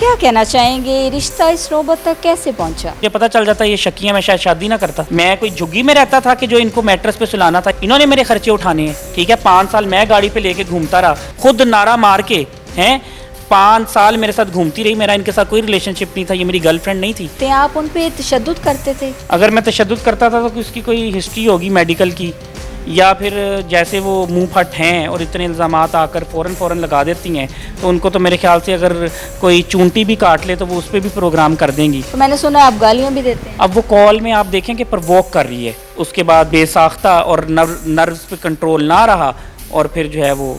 क्या कहना चाहेंगे, रिश्ता इस नौबत तक कैसे पहुंचा? ये पता चल जाता ये शकिया मैं शायद शादी ना करता। मैं कोई झुग्गी में रहता था कि जो इनको मैट्रेस पे सुलाना था, इन्होंने मेरे खर्चे उठाने हैं। ठीक है, 5 साल मैं गाड़ी पे लेके घूमता रहा, खुद नारा मार के हैं। 5 साल मेरे साथ घूमती रही, मेरा इनके साथ कोई रिलेशनशिप नहीं था, ये मेरी गर्लफ्रेंड नहीं थी। तो आप उन पे तशद्दुद करते थे? अगर मैं तशद्दुद करता था तो उसकी कोई हिस्ट्री होगी मेडिकल की, या फिर जैसे वो मुंह फट हैं और इतने इल्ज़ामात आकर फ़ौरन लगा देती हैं, तो उनको तो मेरे ख्याल से अगर कोई चूंटी भी काट ले तो वो उस पर भी प्रोग्राम कर देंगी। तो मैंने सुना आप गालियां भी देते हैं। अब वो कॉल में आप देखें कि प्रवोक कर रही है, उसके बाद बेसाख्ता और नर्व्स पे कंट्रोल ना रहा और फिर जो है वो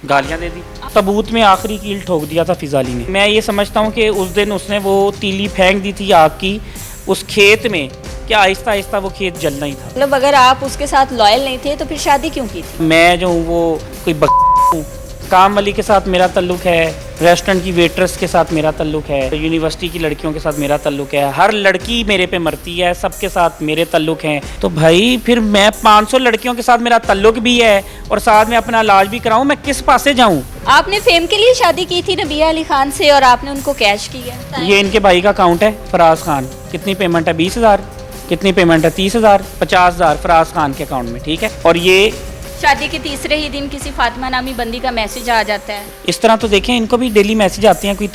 गालियां दे दी। तबूत में आखिरी कील ठोक दिया था फिजाली ने। मैं ये समझता हूँ कि उस दिन उसने वो तीली फेंक दी थी आग की उस खेत में, क्या आहिस्ता आहिस्ता वो खेत जलना ही था। मतलब अगर आप उसके साथ लॉयल नहीं थे तो फिर शादी क्यों की थी? मैं जो हूँ वो कोई हूँ, काम वाली के साथ मेरा ताल्लुक है, रेस्टोरेंट की वेट्रेस के साथ मेरा ताल्लुक है, यूनिवर्सिटी की लड़कियों के साथ मेरा ताल्लुक है, हर लड़की मेरे पे मरती है, सबके साथ मेरे ताल्लुक हैं। तो भाई फिर मैं 500 लड़कियों के साथ मेरा ताल्लुक भी है और साथ में अपना इलाज भी कराऊं, मैं किस पासे जाऊं? आपने फेम के लिए शादी की थी नबिया अली खान से और आपने उनको कैश किया। ये इनके भाई का अकाउंट है, फराज खान। कितनी पेमेंट है? 20,000। कितनी पेमेंट है? 30,000। 50,000 फराज खान के अकाउंट में। ठीक है, और ये शादी के तीसरे ही दिन किसी फातिमा नामी बंदी का मैसेज आ जाता है। इस तरह तो देखें, इनको भी डेली मैसेज आते हैं, कोई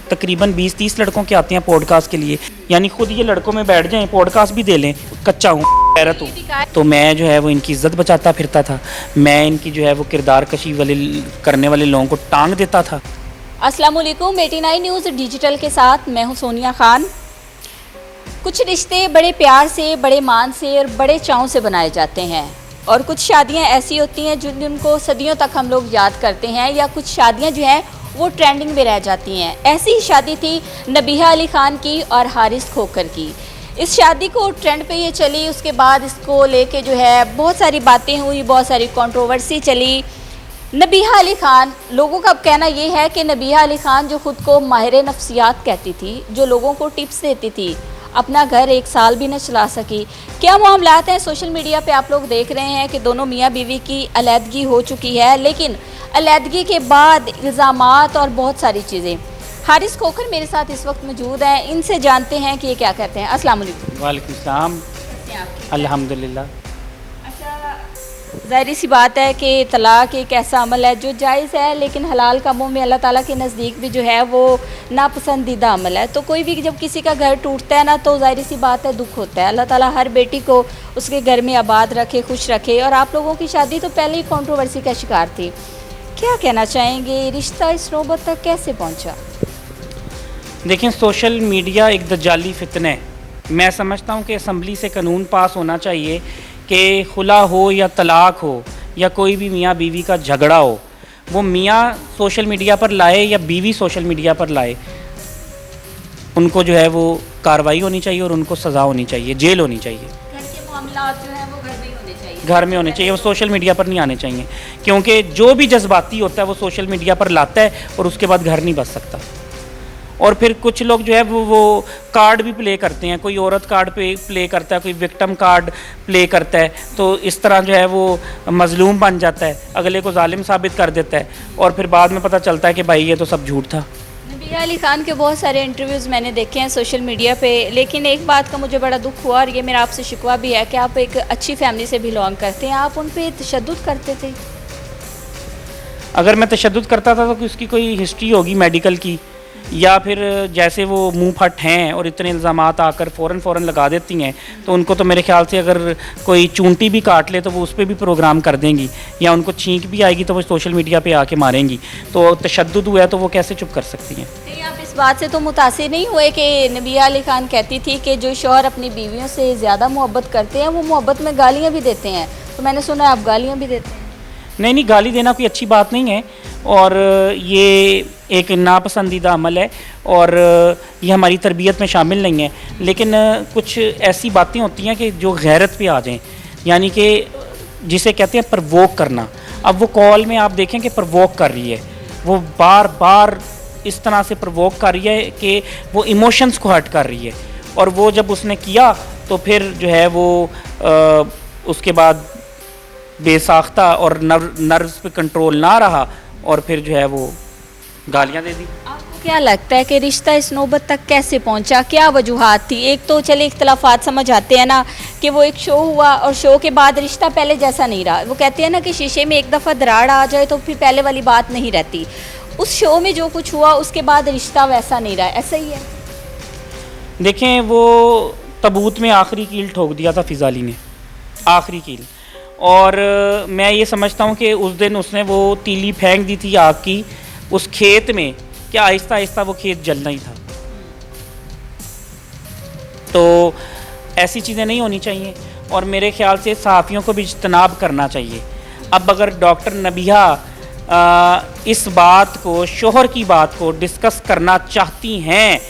तकरीबन 20-30 लड़कों के आते हैं पॉडकास्ट के लिए। यानी खुद ये लड़कों में बैठ जाएं, पॉडकास्ट भी दे लें। कच्चा हूँ, गैरत हूँ, तो मैं जो है वो इनकी इज्जत बचाता फिरता था। मैं इनकी जो है वो किरदार कशी वाले करने वाले लोगों को टांग देता था। अस्सलाम वालेकुम, 89 न्यूज़ डिजिटल के साथ मैं हूँ सोनिया खान। कुछ रिश्ते बड़े प्यार से, बड़े मान से और बड़े चाव से बनाए जाते हैं, और कुछ शादियां ऐसी होती हैं जिनको सदियों तक हम लोग याद करते हैं, या कुछ शादियां जो हैं वो ट्रेंडिंग में रह जाती हैं। ऐसी ही शादी थी नबिहा अली खान की और हारिस खोखर की। इस शादी को ट्रेंड पे ये चली, उसके बाद इसको लेके जो है बहुत सारी बातें हुई, बहुत सारी कंट्रोवर्सी चली। नबिहा अली खान, लोगों का कहना ये है कि नबिहा अली खान जो ख़ुद को माहिर नफ्सियात कहती थी, जो लोगों को टिप्स देती थी, अपना घर 1 साल भी न चला सकी। क्या मामलात हैं? सोशल मीडिया पे आप लोग देख रहे हैं कि दोनों मियाँ बीवी की अलहदगी हो चुकी है, लेकिन अलहदगी के बाद इल्ज़ामात और बहुत सारी चीज़ें। हारिस खोखर मेरे साथ इस वक्त मौजूद हैं, इनसे जानते हैं कि ये क्या कहते हैं। अस्सलाम वालेकुम। वालेकुम सलाम। अल्हम्दुलिल्लाह। ज़ाहिर सी बात है कि तलाक एक ऐसा अमल है जो जायज़ है, लेकिन हलाल कामों में अल्लाह ताला के नज़दीक भी जो है वो नापसंदीदा अमल है। तो कोई भी जब किसी का घर टूटता है ना, तो ज़ाहिर सी बात है दुख होता है। अल्लाह ताला हर बेटी को उसके घर में आबाद रखे, खुश रखे। और आप लोगों की शादी तो पहले ही कंट्रोवर्सी का शिकार थी। क्या कहना चाहेंगे, रिश्ता इस नौबत तक कैसे पहुँचा? देखिए, सोशल मीडिया एक दज्जाली फितने। मैं समझता हूँ कि असम्बली से कानून पास होना चाहिए कि खुला हो या तलाक हो या कोई भी मियाँ बीवी का झगड़ा हो, वो मियाँ सोशल मीडिया पर लाए या बीवी सोशल मीडिया पर लाए, उनको जो है वो कार्रवाई होनी चाहिए और उनको सज़ा होनी चाहिए, जेल होनी चाहिए। घर के मामलात जो हैं वो घर में ही होने चाहिए। घर में होने चाहिए, वो सोशल मीडिया पर नहीं आने चाहिए, क्योंकि जो भी जज्बाती होता है वो सोशल मीडिया पर लाता है और उसके बाद घर नहीं बच सकता। और फिर कुछ लोग जो है वो कार्ड भी प्ले करते हैं, कोई औरत कार्ड पे प्ले करता है, कोई विक्टिम कार्ड प्ले करता है, तो इस तरह जो है वो मजलूम बन जाता है, अगले को जालिम साबित कर देता है, और फिर बाद में पता चलता है कि भाई ये तो सब झूठ था। नबिया अली खान के बहुत सारे इंटरव्यूज़ मैंने देखे हैं सोशल मीडिया पे, लेकिन एक बात का मुझे बड़ा दुख हुआ, और ये मेरा आपसे शिकवा भी है कि आप एक अच्छी फैमिली से बिलोंग करते हैं, आप उन पे तशद्दुद करते थे। अगर मैं तशद्दुद करता था तो उसकी कोई हिस्ट्री होगी मेडिकल की, या फिर जैसे वो मुंह फट हैं और इतने इल्ज़ामात आकर फ़ौरन लगा देती हैं, तो उनको तो मेरे ख्याल से अगर कोई चूंटी भी काट ले तो वो उस पर भी प्रोग्राम कर देंगी, या उनको छींक भी आएगी तो वो सोशल मीडिया पे आके मारेंगी। तो तशद्दुद हुआ है तो वो कैसे चुप कर सकती हैं? नहीं, आप इस बात से तो मुतासिर नहीं हुए कि नबिया अली खान कहती थी कि जो शौहर अपनी बीवियों से ज़्यादा मोहब्बत करते हैं वो मोहब्बत में गालियाँ भी देते हैं? तो मैंने सुना है आप गालियाँ भी देते हैं। नहीं, गाली देना कोई अच्छी बात नहीं है, और ये एक नापसंदीदा अमल है, और ये हमारी तरबियत में शामिल नहीं है। लेकिन कुछ ऐसी बातें होती हैं कि जो गैरत पे आ जाएं, यानी कि जिसे कहते हैं प्रवोक करना। अब वो कॉल में आप देखें कि प्रवोक कर रही है, वो बार बार इस तरह से प्रवोक कर रही है कि वो इमोशंस को हर्ट कर रही है, और वो जब उसने किया तो फिर जो है वो उसके बाद बेसाख्ता और नर्व्स पे कंट्रोल ना रहा और फिर जो है वो गालियां दे दी। आपको क्या लगता है कि रिश्ता इस नौबत तक कैसे पहुंचा, क्या वजूहात थी? एक तो चले इख्तलाफात समझ आते हैं ना कि वो एक शो हुआ और शो के बाद रिश्ता पहले जैसा नहीं रहा। वो कहते हैं ना कि शीशे में एक दफ़ा दरार आ जाए तो फिर पहले वाली बात नहीं रहती। उस शो में जो कुछ हुआ उसके बाद रिश्ता वैसा नहीं रहा, ऐसा ही है? देखें, वो तबूत में आखिरी कील ठोक दिया था फिज़ाली ने, आखिरी कील। और मैं ये समझता हूँ कि उस दिन उसने वो तीली फेंक दी थी आग की उस खेत में, क्या आहिस्ता आहिस्ता वो खेत जलना ही था। तो ऐसी चीज़ें नहीं होनी चाहिए और मेरे ख्याल से सहाफ़ियों को भी इज्तनाब करना चाहिए। अब अगर डॉक्टर नबिहा इस बात को, शोहर की बात को डिस्कस करना चाहती हैं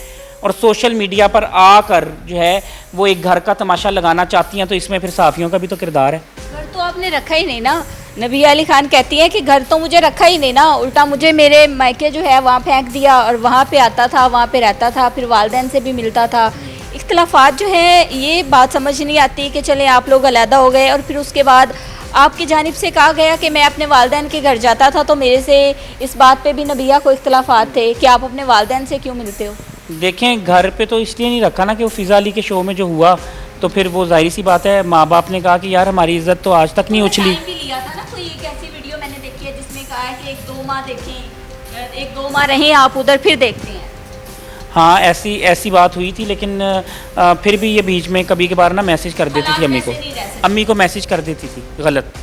और सोशल मीडिया पर आकर जो है वो एक घर का तमाशा लगाना चाहती हैं, तो इसमें फिर सहाफ़ियों का भी तो किरदार है। घर तो आपने रखा ही नहीं ना। नबिया अली खान कहती हैं कि घर तो मुझे रखा ही नहीं ना, उल्टा मुझे मेरे मायके जो है वहाँ फेंक दिया और वहाँ पे आता था, वहाँ पे रहता था, फिर वालदैन से भी मिलता था। इख्तलाफात जो है, ये बात समझ नहीं आती कि चले आप लोग अलहदा हो गए और फिर उसके बाद आपकी जानिब से कहा गया कि मैं अपने वालदैन के घर जाता था, तो मेरे से इस बात पे भी नबिया को इख्तलाफात थे कि आप अपने वालदैन से क्यों मिलते हो? देखें, घर पे तो इसलिए नहीं रखा ना कि वो फ़िज़ाली के शो में जो हुआ, तो फिर वो जाहिर सी बात है माँ बाप ने कहा कि यार हमारी इज़्ज़त तो आज तक नहीं उछली। टाइम भी लिया था ना, कोई एक ऐसी वीडियो मैंने देखी है जिसमें कहा है कि 1-2 माह देखें, 1-2 माह रहें आप उधर, फिर देखते हैं। हाँ, ऐसी बात हुई थी, लेकिन फिर भी ये बीच में कभी कभार ना मैसेज कर देती थी अम्मी को मैसेज कर देती थी गलत।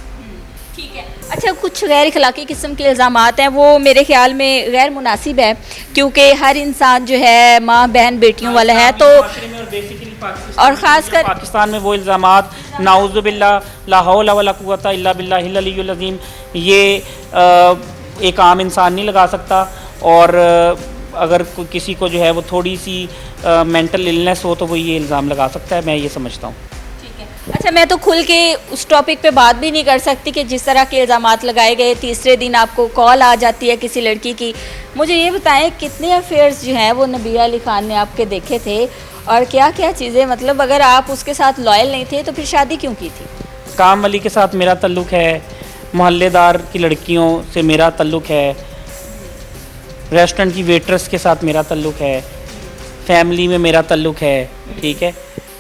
ठीक है। अच्छा, कुछ गैर इखलाकी किस्म के इल्ज़ामात हैं, वो मेरे ख्याल में गैर मुनासिब है, क्योंकि हर इंसान जो है माँ बहन बेटियों वाला है। तो और ख़ासकर पाकिस्तान में वो इल्ज़ामात, नाउज़ुबिल्लाह ला हौला वला कुव्वता इल्ला बिल्लाहिल अलियुल अज़ीम, ये एक आम इंसान नहीं लगा सकता। और अगर किसी को जो है वो थोड़ी सी मेंटल इलनेस हो तो वो ये इल्ज़ाम लगा सकता है, मैं ये समझता हूँ। अच्छा, मैं तो खुल के उस टॉपिक पे बात भी नहीं कर सकती कि जिस तरह के इल्ज़ामात लगाए गए, तीसरे दिन आपको कॉल आ जाती है किसी लड़की की। मुझे ये बताएं, कितने अफेयर्स जो हैं वो नबिया अली खान ने आपके देखे थे और क्या क्या चीज़ें, मतलब अगर आप उसके साथ लॉयल नहीं थे तो फिर शादी क्यों की थी? काम वाली के साथ मेरा तल्लुक़ है, मोहल्लेदार की लड़कियों से मेरा तल्लुक़ है, रेस्टोरेंट की वेट्रेस के साथ मेरा तल्लुक़ है, फैमिली में मेरा तल्लुक़ है, ठीक है,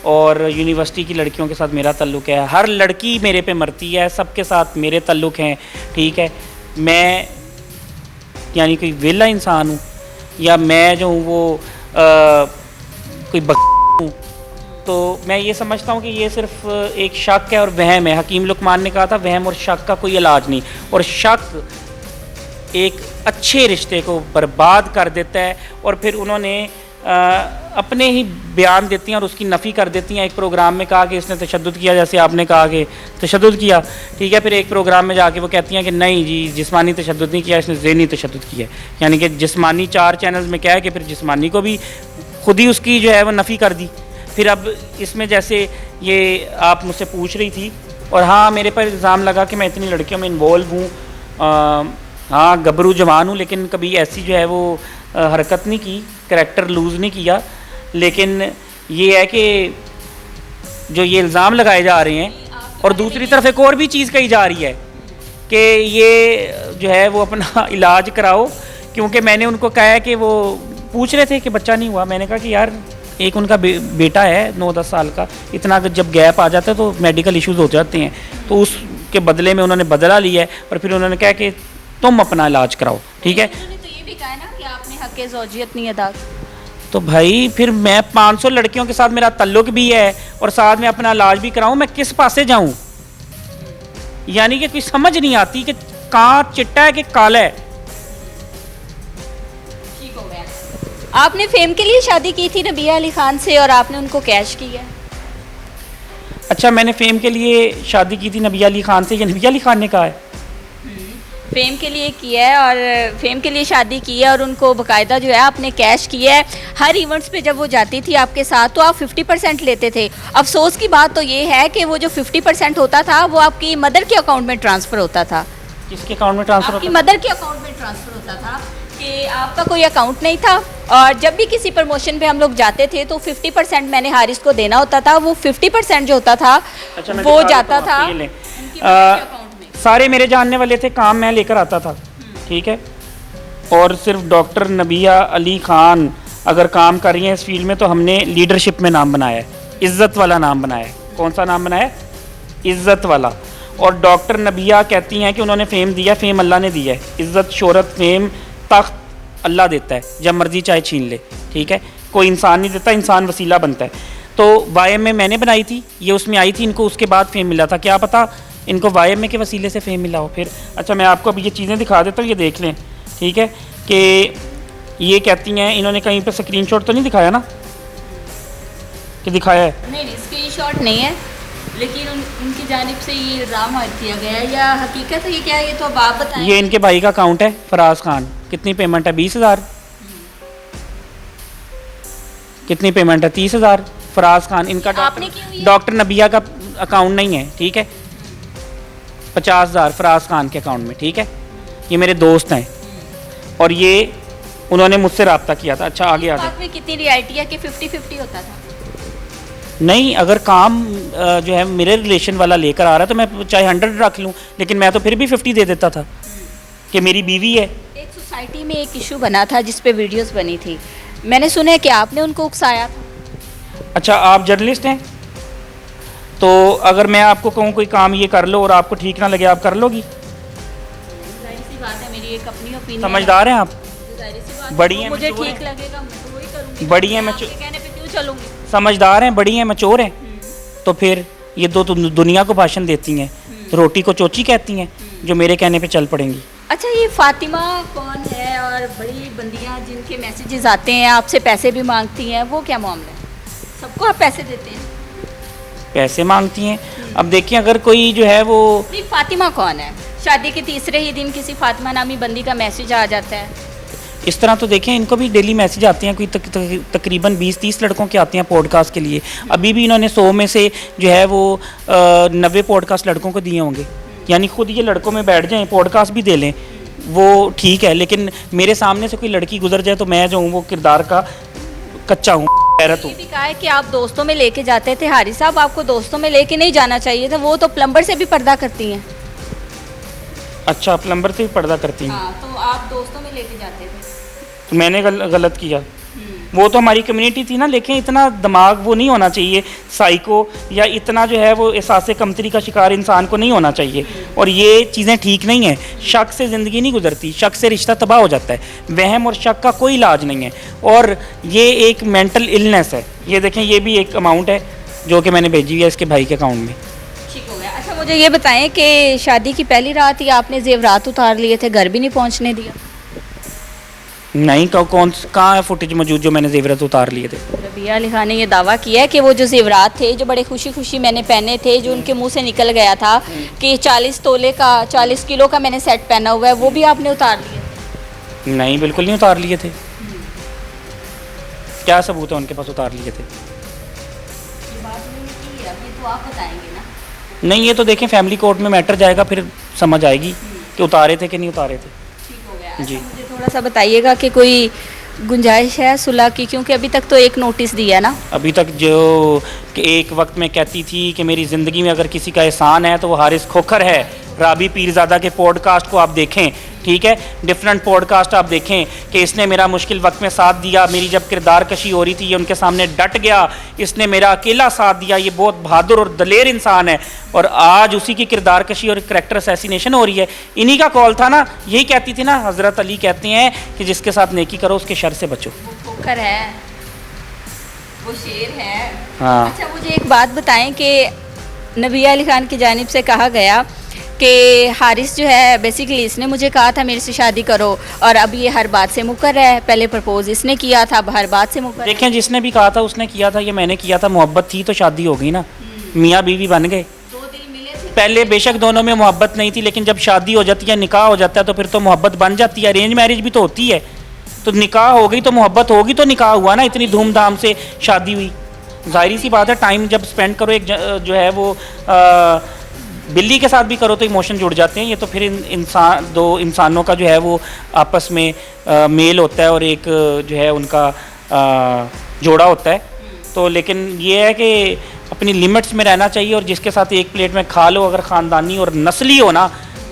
और यूनिवर्सिटी की लड़कियों के साथ मेरा तल्लुक़ है। हर लड़की मेरे पे मरती है, सबके साथ मेरे तल्लुक़ हैं, ठीक है। मैं यानी कोई वेला इंसान हूँ या मैं जो हूँ वो कोई हूँ? तो मैं ये समझता हूँ कि ये सिर्फ एक शक है और वहम है। हकीम लुकमान ने कहा था वहम और शक का कोई इलाज नहीं, और शक एक अच्छे रिश्ते को बर्बाद कर देता है। और फिर उन्होंने अपने ही बयान देती हैं और उसकी नफ़ी कर देती हैं। एक प्रोग्राम में कहा कि इसने तशद्दुद किया, जैसे आपने कहा कि तशद्दुद किया, ठीक है, फिर एक प्रोग्राम में जाके वो कहती हैं कि नहीं जी, जिस्मानी तशद्दुद नहीं किया, इसने ज़हनी तशद्दुद किया। यानी कि जिस्मानी 4 चैनल्स में क्या है कि फिर जिस्मानी को भी खुद ही उसकी जो है वो नफ़ी कर दी। फिर अब इसमें जैसे ये आप मुझसे पूछ रही थी, और हाँ, मेरे पर इल्ज़ाम लगा कि मैं इतनी लड़कियों में इन्वॉल्व हूँ। हाँ, गबरू जवान हूँ, लेकिन कभी ऐसी जो है वो हरकत नहीं की, करैक्टर लूज़ नहीं किया। लेकिन ये है कि जो ये इल्ज़ाम लगाए जा रहे हैं, और दूसरी तरफ एक और भी चीज़ कही जा रही है कि ये जो है वो अपना इलाज कराओ, क्योंकि मैंने उनको कहा है कि वो पूछ रहे थे कि बच्चा नहीं हुआ। मैंने कहा कि यार, एक उनका बेटा है 9-10 साल का, इतना जब गैप आ जाता है तो मेडिकल इश्यूज़ हो जाते हैं, तो उसके बदले में उन्होंने बदला लिया है और फिर उन्होंने कहा कि तुम अपना इलाज कराओ, ठीक है। उन्होंने तो ये भी कहा ना कि आपने हक़ ज़ौजियत नहीं अदा। तो भाई फिर मैं 500 लड़कियों के साथ मेरा तल्लुक़ भी है और साथ में अपना इलाज भी कराऊं, मैं किस पासे जाऊं? यानी कि कोई समझ नहीं आती कि कहाँ चिट्टा है कि काला है। ठीक हो गया। आपने फेम के लिए शादी की थी नबिया अली खान से और आपने उनको कैश किया। अच्छा, मैंने फेम के लिए शादी की थी नबिया अली खान से, ये नबिया अली खान ने कहा है? फेम के लिए किया है और फेम के लिए शादी की है और उनको बाकायदा जो है आपने कैश किया है। हर इवेंट्स पे जब वो जाती थी आपके साथ तो आप 50% लेते थे। अफसोस की बात तो ये है कि वो जो 50% होता था वो आपकी मदर के अकाउंट में ट्रांसफ़र होता था। किसके अकाउंट में ट्रांसफ़र होता था? आपकी मदर के अकाउंट में ट्रांसफ़र होता था, कि आपका कोई अकाउंट नहीं था। और जब भी किसी प्रमोशन पे हम लोग जाते थे तो 50% मैंने हारिस को देना होता था। वो 50% जो होता था वो जाता था उनकी मदर के अकाउंट में। सारे मेरे जानने वाले थे, काम मैं लेकर आता था, ठीक है। और सिर्फ डॉक्टर नबिया अली खान अगर काम कर रही हैं इस फील्ड में तो हमने लीडरशिप में नाम बनाया है, इज़्ज़त वाला नाम बनाया है। कौन सा नाम बनाया है? इज़्ज़त वाला। और डॉक्टर नबिया कहती हैं कि उन्होंने फ़ेम दिया, फ़ेम अल्लाह ने दिया है। इज़्ज़त, शोहरत, फ़ेम, तख्त अल्लाह देता है, जब मर्जी चाहे छीन ले, ठीक है। कोई इंसान नहीं देता, इंसान वसीला बनता है। तो YMA मैंने बनाई थी, ये उसमें आई थी, इनको उसके बाद फ़ेम मिला था। क्या पता इनको YMA के वसीले से फ़ेम मिला हो फिर। अच्छा, मैं आपको अभी ये चीज़ें दिखा देता हूँ, ये देख लें, ठीक है। कि ये कहती हैं, इन्होंने कहीं पर स्क्रीनशॉट तो नहीं दिखाया ना कि दिखाया है? नहीं, स्क्रीनशॉट नहीं है, लेकिन उनकी जानिब से ये इल्ज़ाम किया गया है या हकीकत है, ये क्या है ये तो अब आप बताएं। ये इनके भाई का अकाउंट है, फराज खान। कितनी पेमेंट है? 20,000। कितनी पेमेंट है? 30,000। फराज खान इनका आपने की हुई है? डॉक्टर नबिया का अकाउंट नहीं है, ठीक है। 50,000 फराज खान के अकाउंट में, ठीक है। ये मेरे दोस्त हैं और ये उन्होंने मुझसे रब्ता किया था। अच्छा, आगे आगे बात में कितनी रियलिटी है कि 50-50 होता था? नहीं, अगर काम जो है मेरे रिलेशन वाला लेकर आ रहा है तो मैं चाहे 100 रख लूँ, लेकिन मैं तो फिर भी 50 दे देता था कि मेरी बीवी है। एक सोसाइटी में एक इशू बना था जिस पे वीडियोस बनी थी, मैंने सुना है कि आपने उनको उकसाया था। अच्छा, आप जर्नलिस्ट हैं तो अगर मैं आपको कहूँ कोई काम ये कर लो और आपको ठीक ना लगे, आप कर लोगी? जाहिर सी बात है, मेरी एक अपनी ओपिनियन। समझदार हैं आप? जाहिर सी बात है, बड़ी जो हैं, मुझे मशहूर ठीक हैं। लगेगा मैं तो वही करूंगी। बड़ी हैं, मैं मशहूर- आपके कहने पे क्यों चलूंगी? समझदार हैं, बड़ी हैं, मैच्योर हैं, तो फिर ये दो दुनिया को भाषण देती हैं, तो रोटी को चोची कहती हैं, जो मेरे कहने पे चल पड़ेंगी। अच्छा, ये फातिमा कौन है और बड़ी बंदियां जिनके मैसेजेस आते हैं, आपसे पैसे भी मांगती हैं, वो क्या मामला है? सबको आप पैसे देते हैं? पैसे मांगती हैं। अब देखिए, अगर कोई जो है वो नहीं, फातिमा कौन है? शादी के तीसरे ही दिन किसी फातिमा नामी बंदी का मैसेज आ जाता है। इस तरह, तो देखें इनको भी डेली मैसेज आते हैं, कोई तकरीबन 20-30 लड़कों के आते हैं पॉडकास्ट के लिए। अभी भी इन्होंने 100 में से जो है वो 90 पॉडकास्ट लड़कों को दिए होंगे। यानी खुद ये लड़कों में बैठ जाएं, पॉडकास्ट भी दे लें, वो ठीक है। लेकिन मेरे सामने से कोई लड़की गुजर जाए तो मैं जो हूँ वो किरदार का कच्चा हूँ, गैरत हूँ। ये भी कहा है कि आप दोस्तों में लेके जाते थे। हारिस साहब, आपको दोस्तों में लेके नहीं जाना चाहिए था, वो तो प्लम्बर से भी पर्दा करती हैं। अच्छा, प्लम्बर से भी पर्दा करती हैं, हाँ, तो आप दोस्तों में लेके जाते थे। तो मैंने गलत किया? वो तो हमारी कम्युनिटी थी ना। लेकिन इतना दिमाग वो नहीं होना चाहिए साइको, या इतना जो है वो एहसास कमतरी का शिकार इंसान को नहीं होना चाहिए। और ये चीज़ें ठीक नहीं है। शक से ज़िंदगी नहीं गुजरती, शक से रिश्ता तबाह हो जाता है। वहम और शक का कोई इलाज नहीं है, और ये एक मेंटल इलनेस है। ये देखें, ये भी एक अमाउंट है जो कि मैंने भेजी हुई है इसके भाई के अकाउंट में। ठीक हो गया। अच्छा, मुझे ये बताएं कि शादी की पहली रात ही आपने जेवरात उतार लिए थे, घर भी नहीं पहुंचने दिया? नहीं, कहाँ है फुटेज मौजूद जो मैंने जेवरात उतार लिए थे? रबिया अली खान ने ये दावा किया है कि वो जो जेवरात थे, जो बड़े खुशी खुशी मैंने पहने थे, जो उनके मुंह से निकल गया था कि 40 तोले का, 40 किलो का मैंने सेट पहना हुआ है, वो भी आपने उतार लिए? नहीं, बिल्कुल नहीं उतार लिए थे। क्या सबूत है उनके पास उतार लिए थे? ये बात उन्होंने की है, अब ये तो आप बताएंगे ना। नहीं, ये तो देखें फैमिली कोर्ट में मैटर जाएगा, फिर समझ आएगी कि उतारे थे कि नहीं उतारे थे। ठीक हो गया। जी। अच्छा, मुझे थोड़ा सा बताइएगा कि कोई गुंजाइश है सुलह की, क्योंकि अभी तक तो एक नोटिस दिया ना। अभी तक जो कि एक वक्त में कहती थी कि मेरी ज़िंदगी में अगर किसी का एहसान है तो वो हारिस खोखर है। राबी पीरज़ादा के पॉडकास्ट को आप देखें, ठीक है, डिफरेंट पॉडकास्ट आप देखें कि इसने मेरा मुश्किल वक्त में साथ दिया। मेरी जब किरदार कशी हो रही थी, ये उनके सामने डट गया, इसने मेरा अकेला साथ दिया। ये बहुत बहादुर और दलेर इंसान है, और आज उसी की किरदार कशी और करैक्टर असैसिनेशन हो रही है। इन्हीं का कॉल था ना, यही कहती थी ना, हज़रत अली कहते हैं कि जिसके साथ नेकी करो उसके शर से बचो। वो खोखर है, वो शेर है। हाँ। अच्छा, मुझे एक बात बताएं कि नबिया अली खान की जानिब से कहा गया कि हारिस जो है बेसिकली इसने मुझे कहा था मेरे से शादी करो, और अब ये हर बात से मुकर है। पहले प्रपोज इसने किया था, अब हर बात से मुकर है। देखें, जिसने भी कहा था उसने किया था, ये मैंने किया था। मोहब्बत थी तो शादी हो गई ना, मियाँ बीवी बन गए। 2 दिल मिले थे। पहले बेशक दोनों में मोहब्बत नहीं थी, लेकिन जब शादी हो जाती है, निकाह हो जाता है, तो फिर तो मोहब्बत बन जाती है। अरेंज मैरिज भी तो होती है, तो निकाह हो गई तो मोहब्बत होगी, तो निकाह हुआ ना। इतनी धूमधाम से शादी हुई, जाहिर सी बात है। टाइम जब स्पेंड करो एक जो है वो बिल्ली के साथ भी करो तो इमोशन जुड़ जाते हैं। ये तो फिर इंसान, दो इंसानों का जो है वो आपस में मेल होता है और एक जो है उनका जोड़ा होता है। तो लेकिन ये है कि अपनी लिमिट्स में रहना चाहिए, और जिसके साथ एक प्लेट में खा लो, अगर ख़ानदानी और नस्ली हो ना,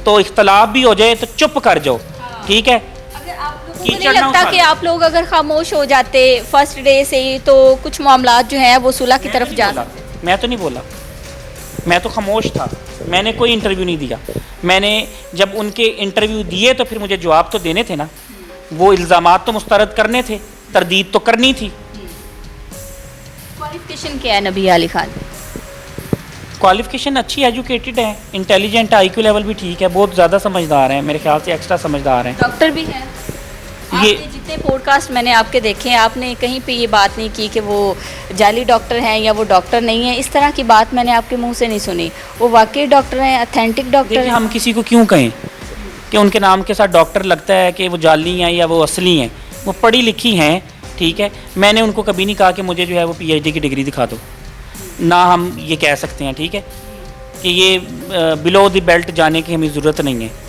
तो इख्तलाफ भी हो जाए तो चुप कर जाओ, ठीक है। अगर आप आपको नहीं कीचड़ ना लगता कि उछाले। आप लोग अगर खामोश हो जाते फर्स्ट डे से ही तो कुछ मामलात जो हैं वो सुलह की तरफ जा सकते? मैं तो नहीं बोला, मैं तो खामोश था, मैंने कोई इंटरव्यू नहीं दिया। मैंने जब उनके इंटरव्यू दिए तो फिर मुझे जवाब तो देने थे ना, वो इल्ज़ामात तो मुस्तरद करने थे, तरदीद तो करनी थी। क्वालिफिकेशन क्या है नबी अली खान? क्वालिफिकेशन अच्छी, एजुकेटेड है, इंटेलिजेंट, आईक्यू लेवल भी ठीक है, बहुत ज़्यादा समझदार हैं, मेरे ख्याल से एक्स्ट्रा समझदार हैं। डॉक्टर भी हैं? ये आपने जितने पॉडकास्ट मैंने आपके देखे हैं आपने कहीं पे ये बात नहीं की कि वो जाली डॉक्टर हैं या वो डॉक्टर नहीं है, इस तरह की बात मैंने आपके मुंह से नहीं सुनी। वो वाकई डॉक्टर हैं, अथेंटिक डॉक्टर देखिए, हैं। हम किसी को क्यों कहें कि उनके नाम के साथ डॉक्टर लगता है कि वो जाली हैं या वो असली हैं, वो पढ़ी लिखी हैं, ठीक है। मैंने उनको कभी नहीं कहा कि मुझे जो है वो पीएचडी की डिग्री दिखा दो, ना हम ये कह सकते हैं, ठीक है, कि ये बिलो द बेल्ट जाने की हमें ज़रूरत नहीं है।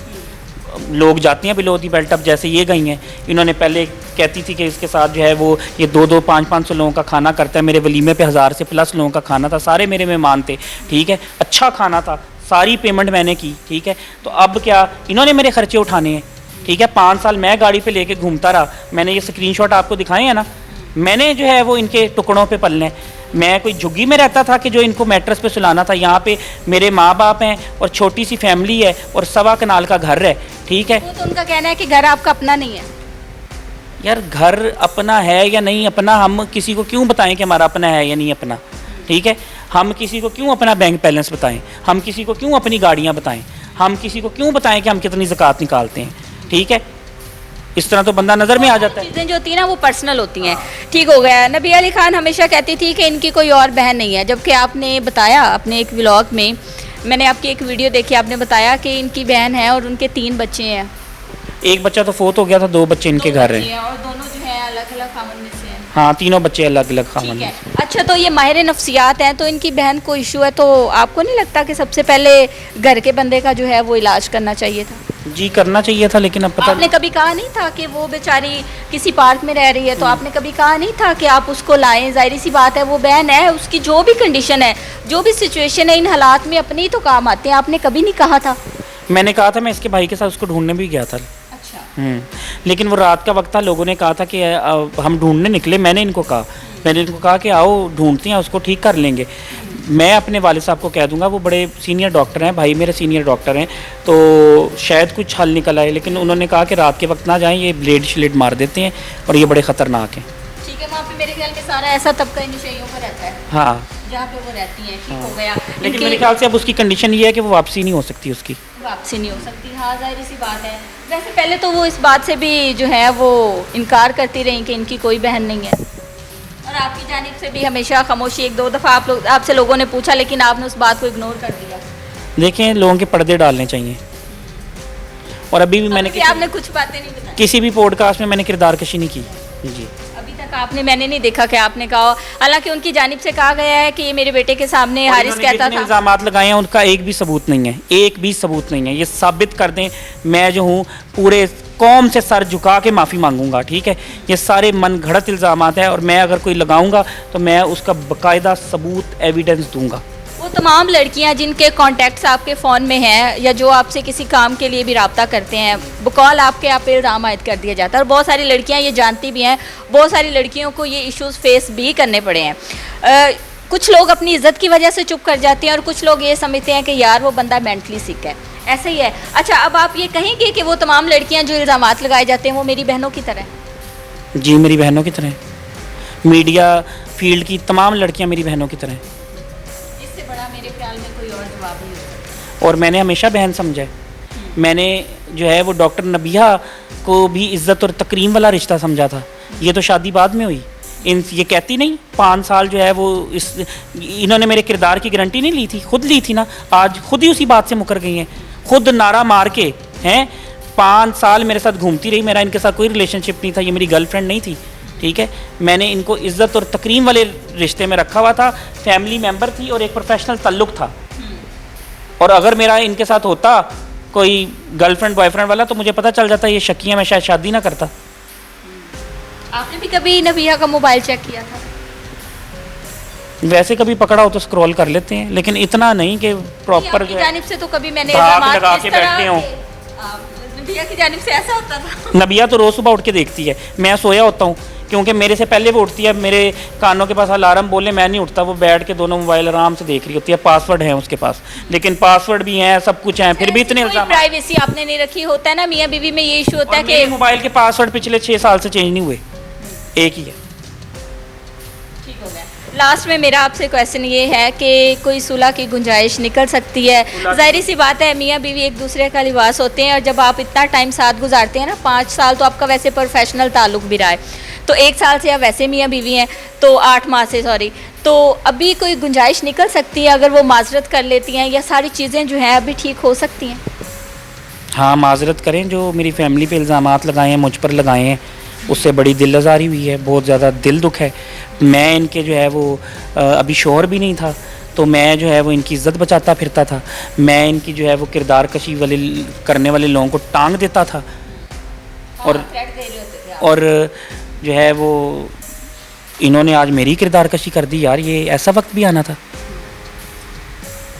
लोग जाते हैं बिलो दी बेल्ट, अब जैसे ये गई हैं, इन्होंने पहले कहती थी कि इसके साथ जो है वो ये 2-2, 500 लोगों का खाना करता है। मेरे वलीमे पे 1000 से प्लस लोगों का खाना था, सारे मेरे मेहमान थे, ठीक है, अच्छा खाना था, सारी पेमेंट मैंने की, ठीक है। तो अब क्या इन्होंने मेरे खर्चे उठाने हैं, ठीक है। 5 साल मैं गाड़ी पे लेके घूमता रहा, मैंने ये स्क्रीनशॉट आपको दिखाए हैं ना, मैंने जो है वो इनके टुकड़ों पे पलने। मैं कोई झुग्गी में रहता था कि जो इनको मैट्रेस पे सुलाना था। यहाँ पे मेरे माँ बाप हैं और छोटी सी फैमिली है और 1.25 कनाल का घर है, ठीक है। वो तो उनका कहना है कि घर आपका अपना नहीं है। यार घर अपना है या नहीं अपना, हम किसी को क्यों बताएं कि हमारा अपना है या नहीं अपना, ठीक है। हम किसी को क्यों अपना बैंक बैलेंस बताएं, हम किसी को क्यों अपनी गाड़ियाँ बताएं, हम किसी को क्यों बताएं कि हम कितनी ज़कात निकालते हैं, ठीक है। इस तरह तो बंदा नज़र में आ जाता है। चीज़ें जो होती हैं ना वो पर्सनल होती हैं। ठीक हो गया। नबी अली खान हमेशा कहती थी कि इनकी कोई और बहन नहीं है, जबकि आपने बताया अपने एक व्लॉग में, मैंने आपकी एक वीडियो देखी, आपने बताया कि इनकी बहन है और उनके 3 बच्चे हैं। एक बच्चा तो फोत हो गया था, 2 बच्चे इनके घर हैं, और दोनों जो है अलग अलग खामन में से हैं। हाँ, तीनों बच्चे अलग अलग खामन ठीक में। है। अच्छा, तो ये माहिर नफ्सियात हैं, तो इनकी बहन को इशू है, तो आपको नहीं लगता कि सबसे पहले घर के बंदे का जो है वो इलाज करना चाहिए था? जी करना चाहिए था, लेकिन अब पता आपने कभी कहा नहीं था कि वो बेचारी किसी पार्क में रह रही है, तो आपने कभी कहा नहीं था कि आप उसको लाएं? जाहिर सी बात है, वो बहन है, उसकी जो भी कंडीशन है, जो भी सिचुएशन है, इन हालात में अपने ही तो काम आते हैं। आपने कभी नहीं कहा था? मैंने कहा था, मैं इसके भाई के साथ उसको ढूंढने भी गया था। अच्छा। लेकिन वो रात का वक्त था, लोगों ने कहा था कि हम ढूंढने निकले। मैंने इनको कहा कि आओ ढूंढते हैं, उसको ठीक कर लेंगे। मैं अपने वालिद साहब को कह दूंगा, वो बड़े सीनियर डॉक्टर हैं, भाई मेरे सीनियर डॉक्टर हैं, तो शायद कुछ हल निकल आए। लेकिन उन्होंने कहा कि रात के वक्त ना जाएं, ये ब्लेड श्लेड मार देते हैं और ये बड़े ख़तरनाक हैं। ठीक है, वहाँ पे मेरे ख्याल में सारा ऐसा तबका इन शैयों का रहता है हाँ, जहाँ पे वो रहती हैं। ठीक हो गया। लेकिन इनकी मेरे ख्याल से अब उसकी कंडीशन ये है कि वो वापसी नहीं हो सकती उसकी। वापसी नहीं हो सकती। हाँ, जाहिर सी बात है। वैसे पहले तो वो इस बात से भी जो है वो इनकार करती रही कि इनकी कोई बहन नहीं है, और आपकी जानिब से भी हमेशा खामोशी। 1-2 दफ़ा आपसे लोगों ने पूछा, लेकिन आपने उस बात को इग्नोर कर दिया। देखें, लोगों के पर्दे डालने चाहिए। और अभी भी मैंने आपने कुछ बातें नहीं बताई किसी भी पॉडकास्ट में मैंने किरदार कशी नहीं की जी। अभी तक आपने, मैंने नहीं देखा कि आपने कहा। हालांकि उनकी जानिब से कहा गया है कि ये मेरे बेटे के सामने हारिस कहता था। इल्ज़ामात लगाए हैं, उनका एक भी सबूत नहीं है, एक भी सबूत नहीं है। ये साबित कर दें, मैं जो हूँ पूरे कौम से सर झुका के माफ़ी मांगूंगा, ठीक है। ये सारे मन घड़त इल्ज़ामात हैं और मैं अगर कोई लगाऊंगा तो मैं उसका बाकायदा सबूत, एविडेंस दूंगा। वो तमाम लड़कियां जिनके कॉन्टैक्ट्स आपके फ़ोन में हैं या जो आपसे किसी काम के लिए भी रब्ता करते हैं, बकौल आपके आप पे इल्ज़ाम आयद कर दिया जाता है। और बहुत सारी लड़कियां ये जानती भी हैं, बहुत सारी लड़कियों को ये इश्यूज़ फेस भी करने पड़े हैं। कुछ लोग अपनी इज़्ज़त की वजह से चुप कर जाते हैं और कुछ लोग ये समझते हैं कि यार वो बंदा मेंटली सिक है, ऐसे ही है। अच्छा, अब आप ये कहेंगे कि वो तमाम लड़कियाँ जो इल्ज़ामात लगाए जाते हैं वो मेरी बहनों की तरह? जी, मेरी बहनों की तरह। मीडिया फील्ड की तमाम लड़कियाँ मेरी बहनों की तरह। बड़ा मेरे ख्याल में कोई और जवाब नहीं हो सकता। और मैंने हमेशा बहन समझा है। मैंने जो है वो डॉक्टर नबिया को भी इज़्ज़त और तकरीम वाला रिश्ता समझा था। ये तो शादी बाद में हुई। ये कहती नहीं 5 साल जो है वो इन्होंने मेरे किरदार की गारंटी नहीं ली थी, खुद ली थी ना। आज खुद ही उसी बात से मुकर गई हैं, खुद नारा मार के हैं। 5 साल मेरे साथ घूमती रही, मेरा इनके साथ कोई रिलेशनशिप नहीं था, ये मेरी गर्लफ्रेंड नहीं थी, ठीक है। मैंने इनको इज़्ज़त और तकरीम वाले रिश्ते में रखा हुआ था, फैमिली मेंबर थी और एक प्रोफेशनल ताल्लुक़ था। और अगर मेरा इनके साथ होता कोई गर्लफ्रेंड बॉयफ्रेंड वाला तो मुझे पता चल जाता ये शकिया, मैं शायद शादी ना करता। आपने भी कभी नबिया का मोबाइल चेक किया था? वैसे कभी पकड़ा हो तो स्क्रॉल कर लेते हैं, लेकिन इतना नहीं कि प्रॉपर जानिब से तो कभी मैंने लगा के बैठते हों। नबिया की जानिब से ऐसा होता था? नबिया तो रोज़ सुबह उठ के देखती है, मैं सोया होता हूँ क्योंकि मेरे से पहले वो उठती है, मेरे कानों के पास अलार्म बोले मैं नहीं उठता, वो बैठ के दोनों मोबाइल आराम से देख रही होती है। पासवर्ड है उसके पास, लेकिन पासवर्ड भी हैं, सब कुछ है, फिर भी इतने इल्जाम। प्राइवेसी आपने नहीं रखी, होता है ना मियाँ बीवी में ये इशू होता है मेरे कि मोबाइल के पासवर्ड पिछले 6 साल से चेंज नहीं हुए, एक ही है। ठीक हो गया। लास्ट में मेरा आपसे क्वेश्चन ये है कि कोई सुलह की गुंजाइश निकल सकती है? जाहिर सी बात है मियाँ बीवी एक दूसरे का लिबास होते हैं, और जब आप इतना टाइम साथ गुजारते हैं ना, 5 साल तो आपका वैसे प्रोफेशनल ताल्लुक भी रहा है, तो 1 साल से आप वैसे मियाँ बीवी हैं, तो 8 माह से सॉरी, तो अभी कोई गुंजाइश निकल सकती है अगर वो माजरत कर लेती हैं, या सारी चीज़ें जो हैं अभी ठीक हो सकती हैं? हाँ, माजरत करें, जो मेरी फैमिली पे इल्ज़ामात लगाए हैं, मुझ पर लगाए हैं, उससे बड़ी दिल आज़ारी हुई है, बहुत ज़्यादा दिल दुख है। मैं इनके जो है वो अभी शौहर भी नहीं था, तो मैं जो है वो इनकी इज़्ज़त बचाता फिरता था, मैं इनकी जो है वो किरदार कशी वाले करने वाले लोगों को टांग देता था, और जो है वो इन्होंने आज मेरी किरदार कशी कर दी। यार, ये ऐसा वक्त भी आना था।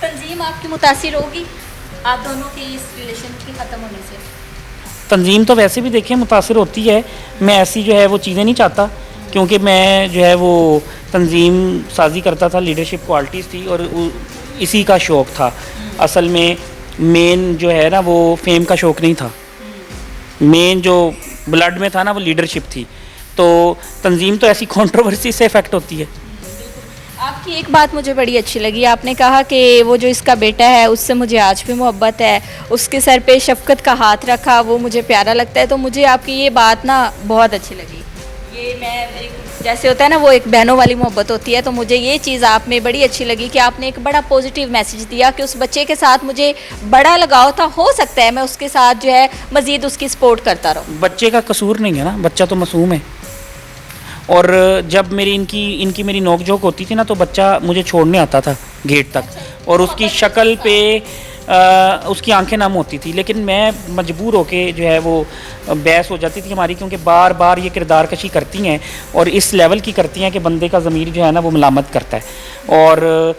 तंजीम आपकी मुतासिर होगी आप दोनों के इस रिलेशन के ख़त्म होने से? तंजीम तो वैसे भी देखें मुतासिर होती है, मैं ऐसी जो है वो चीज़ें नहीं चाहता, क्योंकि मैं जो है वो तंजीम साजी करता था, लीडरशिप क्वालिटीज़ थी और इसी का शौक़ था। असल में मेन जो है ना वो फेम का शौक़ नहीं था, मेन जो ब्लड में था ना वो लीडरशिप थी। तो तंजीम तो ऐसी कंट्रोवर्सी से इफ़ेक्ट होती है। आपकी एक बात मुझे बड़ी अच्छी लगी, आपने कहा कि वो जो इसका बेटा है उससे मुझे आज भी मोहब्बत है, उसके सर पे शफ़क़त का हाथ रखा, वो मुझे प्यारा लगता है। तो मुझे आपकी ये बात ना बहुत अच्छी लगी। ये मैं जैसे होता है ना वो एक बहनों वाली मोहब्बत होती है, तो मुझे ये चीज़ आप में बड़ी अच्छी लगी कि आपने एक बड़ा पॉजिटिव मैसेज दिया कि उस बच्चे के साथ मुझे बड़ा लगाव था, हो सकता है मैं उसके साथ जो है मज़ीद उसकी सपोर्ट करता रहूँ। बच्चे का कसूर नहीं है ना, बच्चा तो मासूम है। और जब मेरी इनकी मेरी नोक-झोंक होती थी ना, तो बच्चा मुझे छोड़ने आता था गेट तक, और उसकी शक्ल पे उसकी आंखें नम होती थी, लेकिन मैं मजबूर होके जो है वो बहस हो जाती थी हमारी, क्योंकि बार बार ये किरदार कशी करती हैं और इस लेवल की करती हैं कि बंदे का ज़मीर जो है ना वो मलामत करता है। और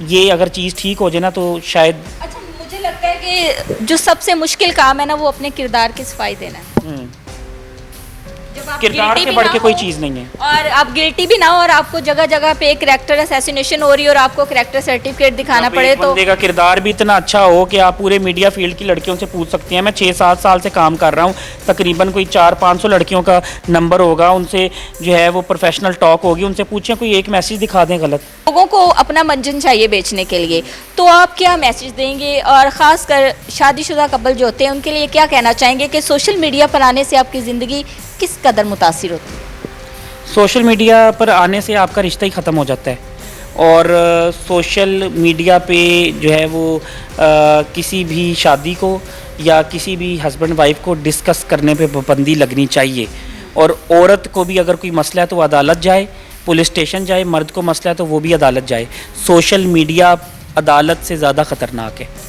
ये अगर चीज़ ठीक हो जाए ना तो शायद। अच्छा, मुझे लगता है कि जो सबसे मुश्किल काम है ना वो अपने किरदार की सफाई देना है। जब आप किरदार guilty से भी बढ़ ना के हो, कोई चीज़ नहीं है, और आप गिल्टी भी ना हो, और आपको जगह जगह पे करैक्टर असैसिनेशन हो रही है और आपको करैक्टर सर्टिफिकेट दिखाना पड़े, तो बंदे का किरदार भी इतना अच्छा हो कि आप पूरे मीडिया फील्ड की लड़कियों से पूछ सकते हैं। मैं 6-7 साल से काम कर रहा हूँ, तकरीबन कोई 400-500 लड़कियों का नंबर होगा, उनसे जो है वो प्रोफेशनल टॉक होगी, उनसे पूछें कोई एक मैसेज दिखा दें गलत। लोगों को अपना मंजन चाहिए बेचने के लिए, तो आप क्या मैसेज देंगे? और ख़ास कर शादीशुदा कपल जो होते हैं उनके लिए क्या कहना चाहेंगे कि सोशल मीडिया पर आने से आपकी ज़िंदगी किस कदर मुतासिर होती है? सोशल मीडिया पर आने से आपका रिश्ता ही ख़त्म हो जाता है, और सोशल मीडिया पे जो है वो किसी भी शादी को या किसी भी हस्बैंड वाइफ को डिस्कस करने पे पाबंदी लगनी चाहिए। और औरत को भी अगर कोई मसला है तो अदालत जाए, पुलिस स्टेशन जाए, मर्द को मसला है तो वो भी अदालत जाए। सोशल मीडिया अदालत से ज़्यादा ख़तरनाक है।